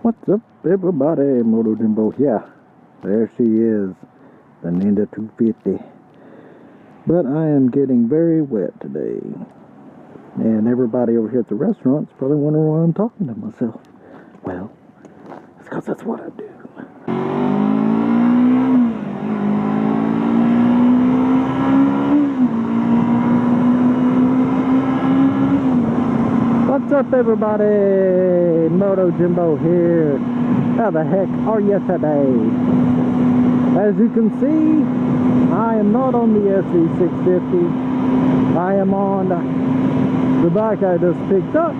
What's up, everybody? Moto Jimbo. Yeah, there she is, the Ninja 250. But I am getting very wet today. And everybody over here at the restaurant's probably wondering why I'm talking to myself. Well, it's because that's what I do. What's up, everybody? Moto Jimbo here. How the heck are you today? As you can see, I am not on the SV650. I am on the bike I just picked up,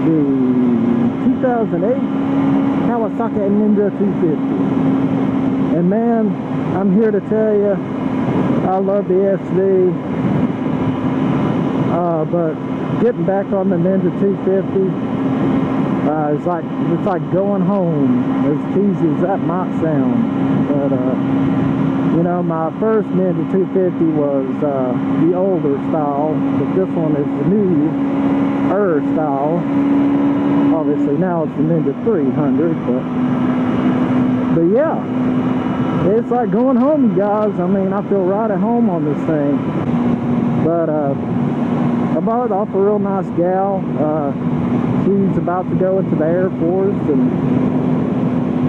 the 2008 Kawasaki Ninja 250. And man, I'm here to tell you, I love the SV, but getting back on the Ninja 250, it's like going home, as cheesy as that might sound. But you know, my first Ninja 250 was the older style, but this one is the newer style. Obviously now it's the Ninja 300, but yeah, it's like going home, you guys. I mean, I feel right at home on this thing. But I bought it off a real nice gal. She's about to go into the Air Force, and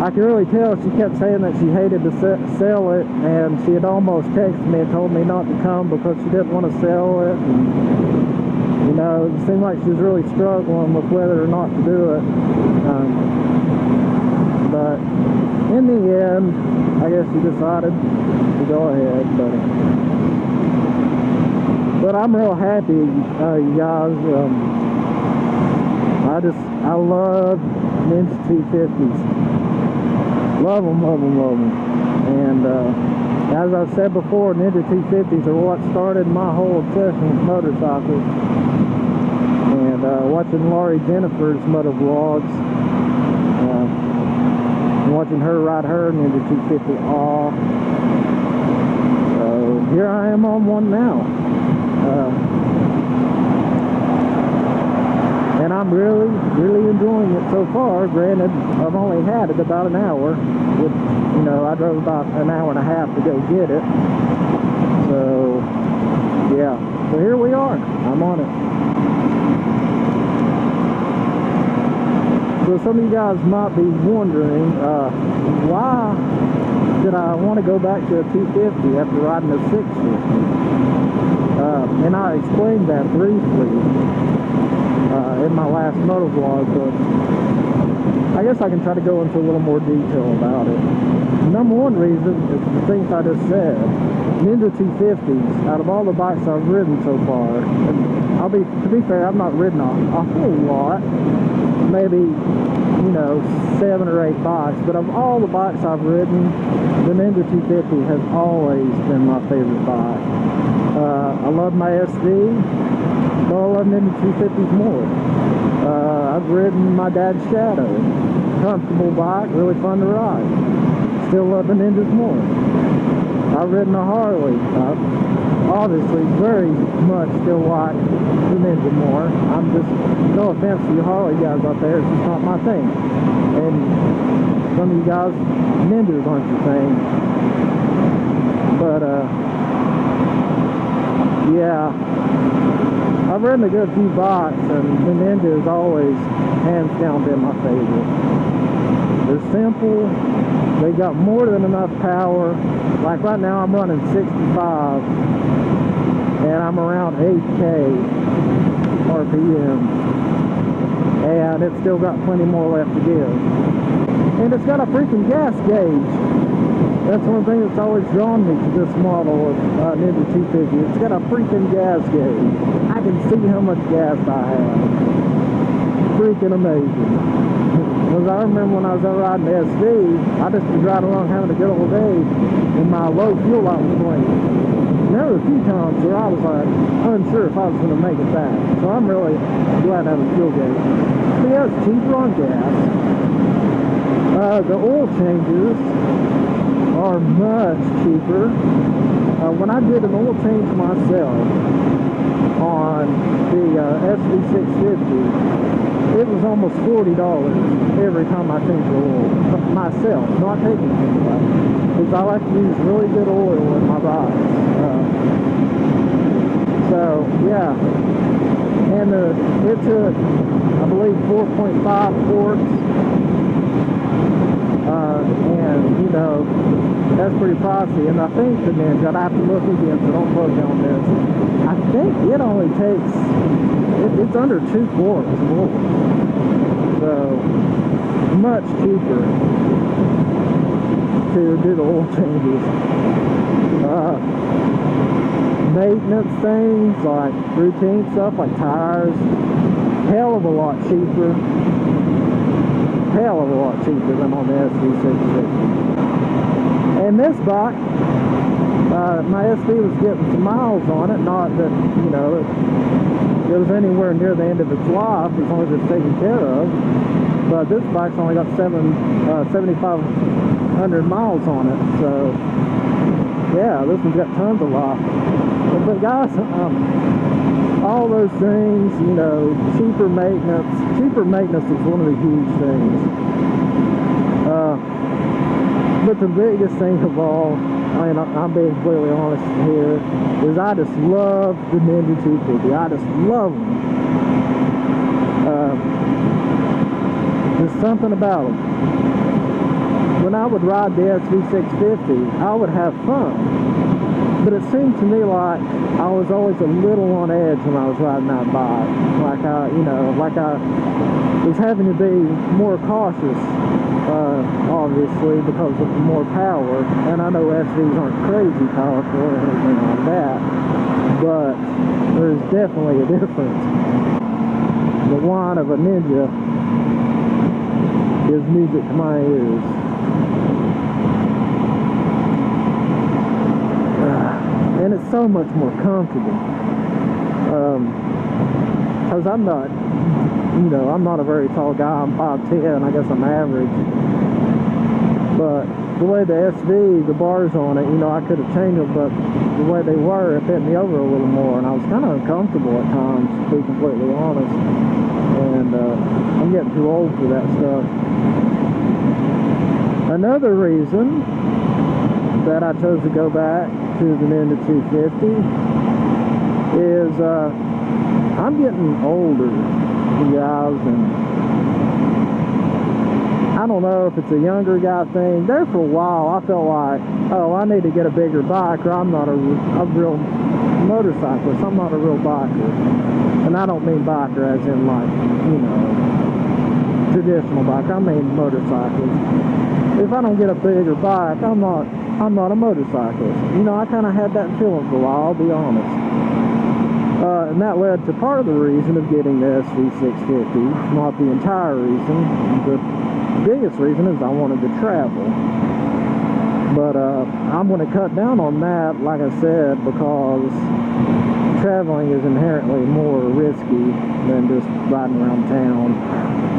I can really tell she kept saying that she hated to sell it, and she had almost texted me and told me not to come because she didn't want to sell it. And, you know, it seemed like she was really struggling with whether or not to do it. But in the end, I guess she decided to go ahead. But I'm real happy, you guys. I love Ninja 250s. Love them, love them, love them. And as I said before, Ninja 250s are what started my whole obsession with motorcycles. And watching Laurie Jennifer's Motovlogs, and watching her ride her Ninja 250R. So here I am on one now. And I'm really enjoying it so far. Granted, I've only had it about an hour. You know, I drove about an hour and a half to go get it. So, yeah. So here we are. I'm on it. So some of you guys might be wondering, why did I want to go back to a 250 after riding a 650? And I explained that briefly in my last motovlog, but I guess I can try to go into a little more detail about it. Number one reason is the things I just said. Ninja 250s, out of all the bikes I've ridden so far, and to be fair, I've not ridden a whole lot, maybe, you know, 7 or 8 bikes, but of all the bikes I've ridden, the Ninja 250 has always been my favorite bike. I love my SV, but I love Ninja 250s more. I've ridden my dad's Shadow. Comfortable bike, really fun to ride. Still love the Ninjas more. I've ridden a Harley. Obviously very much still like the Ninja more. I'm just, no offense to you Harley guys out there, it's just not my thing. And some of you guys, Ninjas aren't your thing. But yeah, I've ridden a good few bikes, and the Ninja has always, hands down, been my favorite. They're simple, they got more than enough power. Like right now I'm running 65, and I'm around 8K RPM, and it's still got plenty more left to give. And it's got a freaking gas gauge. That's one thing that's always drawn me to this model of Ninja 250. It's got a freaking gas gauge. I can see how much gas I have. Freaking amazing. Because I remember when I was out riding the SV, I just was riding along having a good old day, and my low fuel light was blinking. And there were a few times where I was like unsure if I was going to make it back. So I'm really glad I have a fuel gauge. But yeah, it's cheaper on gas. The oil changes are much cheaper. When I did an oil change myself on the SV650, it was almost $40 every time I changed the oil myself, not taking it anyway, because I like to use really good oil in my bikes. So yeah, and it took, I believe, 4.5 quarts, and you know, that's pretty pricey. And I think the Ninja, I'd have to look again, so don't quote me on this, I think it only takes, it's under 2 quarts of oil, so much cheaper to do the oil changes. Maintenance things like routine stuff like tires, hell of a lot cheaper than on the SV650. And this bike, my SV was getting some miles on it, not that, you know, it was anywhere near the end of its life as long as it's taken care of, but this bike's only got 7,500 miles on it, so yeah, this one's got tons of life. But guys, all those things, you know, cheaper maintenance is one of the huge things. But the biggest thing of all, I mean, I'm being completely honest here, is I just love the Ninja 250. I just love them. There's something about them. When I would ride the SV650, I would have fun. But it seemed to me like I was always a little on edge when I was riding that bike. Like I was having to be more cautious, obviously, because of more power. And I know SVs aren't crazy powerful or anything like that, but there's definitely a difference. The whine of a Ninja is music to my ears. And it's so much more comfortable. Because I'm not, you know, I'm not a very tall guy. I'm 5'10", I guess I'm average. But the way the SV, the bars on it, you know, I could have changed them, but the way they were, it hit me over a little more, and I was kind of uncomfortable at times, to be completely honest. And I'm getting too old for that stuff. Another reason that I chose to go back to the Ninja 250 is I'm getting older, you guys, and I don't know if it's a younger guy thing. There for a while I felt like, oh, I need to get a bigger bike, or I'm not a real motorcyclist, I'm not a real biker. And I don't mean biker as in like, you know, traditional biker, I mean motorcyclist. If I don't get a bigger bike, I'm not a motorcyclist. You know, I kind of had that feeling for a while, I'll be honest. And that led to part of the reason of getting the SV650, not the entire reason. The biggest reason is I wanted to travel. But I'm going to cut down on that, like I said, because traveling is inherently more risky than just riding around town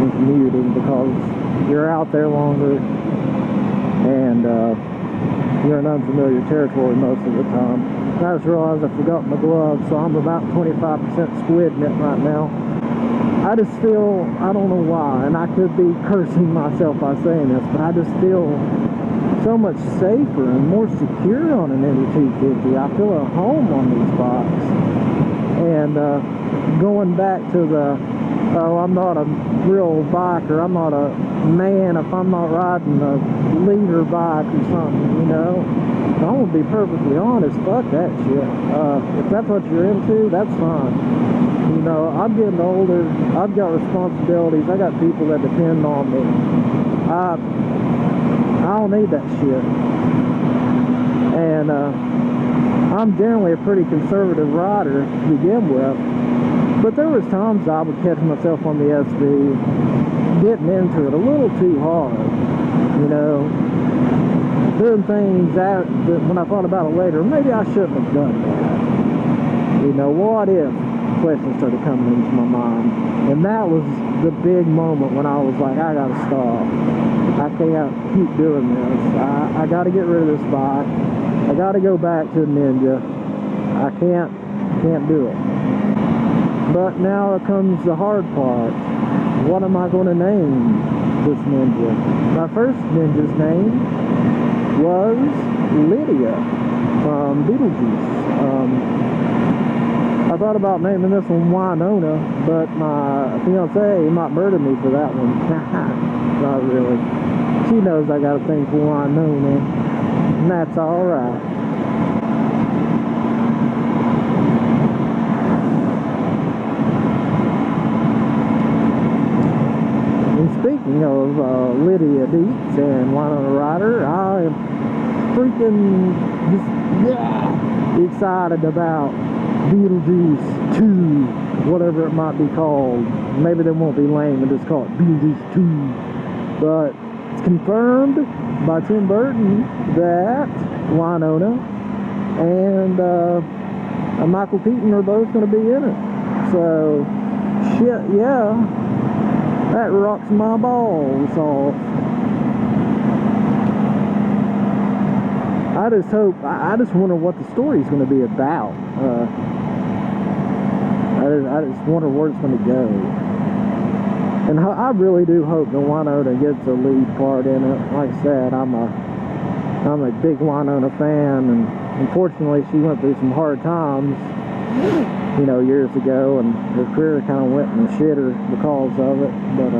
and commuting, because you're out there longer and you're in unfamiliar territory most of the time. And I just realized I forgot my gloves, so I'm about 25% squid in it right now. I just feel, I don't know why, and I could be cursing myself by saying this, but I just feel so much safer and more secure on an Ninja 250. I feel at home on these bikes. And going back to the, oh, I'm not a real biker, I'm not a man if I'm not riding a leader bike or something, you know. I want to be perfectly honest, fuck that shit. If that's what you're into, that's fine. You know, I'm getting older, I've got responsibilities, I got people that depend on me. I don't need that shit. And I'm generally a pretty conservative rider to begin with, but there was times I would catch myself on the SV getting into it a little too hard, you know, doing things that when I thought about it later, maybe I shouldn't have done that. You know, what if? Questions started coming into my mind, and that was the big moment when I was like, I gotta stop. I can't keep doing this. I gotta get rid of this bike. I gotta go back to the Ninja. I can't do it. But now comes the hard part. what am I going to name this ninja? My first ninja's name was Lydia from Beetlejuice. I thought about naming this one Winona, but my fiance might murder me for that one. Not really. She knows I got a thing for Winona, and that's alright. And speaking of Lydia Deetz and Winona Ryder, I am freaking just excited about Beetlejuice 2, whatever it might be called. Maybe they won't be lame and just call it Beetlejuice 2. But it's confirmed by Tim Burton that Winona and Michael Keaton are both going to be in it. So, shit, yeah. That rocks my balls off. I just hope, I just wonder what the story's going to be about. I just wonder where it's going to go. And I really do hope that Winona gets a lead part in it. Like I said, I'm a big Winona fan, and unfortunately she went through some hard times, you know, years ago, and her career kind of went in the shitter because of it. But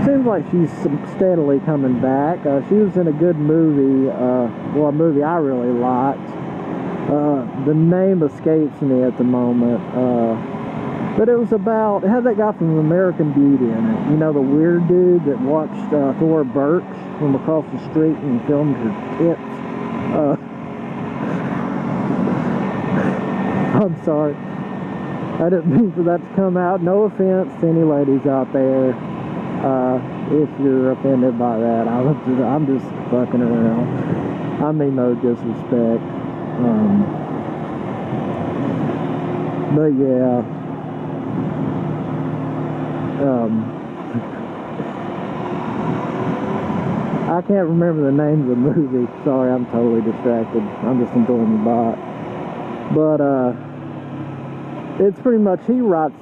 seems like she's steadily coming back. She was in a good movie, well, a movie I really liked. The name escapes me at the moment, but it was about, it had that guy from American Beauty in it. You know, the weird dude that watched Thora Birch from across the street and filmed her tits. I'm sorry. I didn't mean for that to come out. No offense to any ladies out there. If you're offended by that, I'm just fucking around. I mean no disrespect. But yeah. I can't remember the names of the movie. Sorry, I'm totally distracted. I'm just enjoying the bot. But it's pretty much, he writes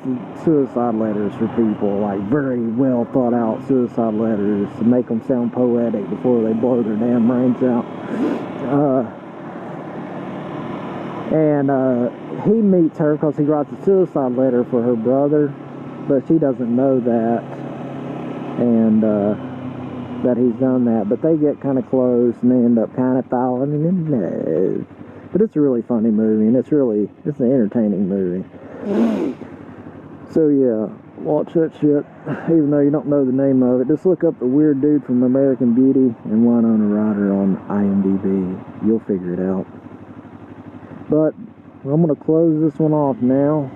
suicide letters for people, like very well thought out suicide letters to make them sound poetic before they blow their damn brains out. He meets her because he writes a suicide letter for her brother, but she doesn't know that, and that he's done that. But they get kind of close, and they end up kind of falling in love. But it's a really funny movie, and it's an entertaining movie. So yeah, watch that shit, even though you don't know the name of it. Just look up the weird dude from American Beauty and Winona Ryder on IMDb. You'll figure it out. But I'm going to close this one off now.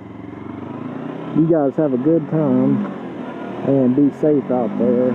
You guys have a good time, and be safe out there.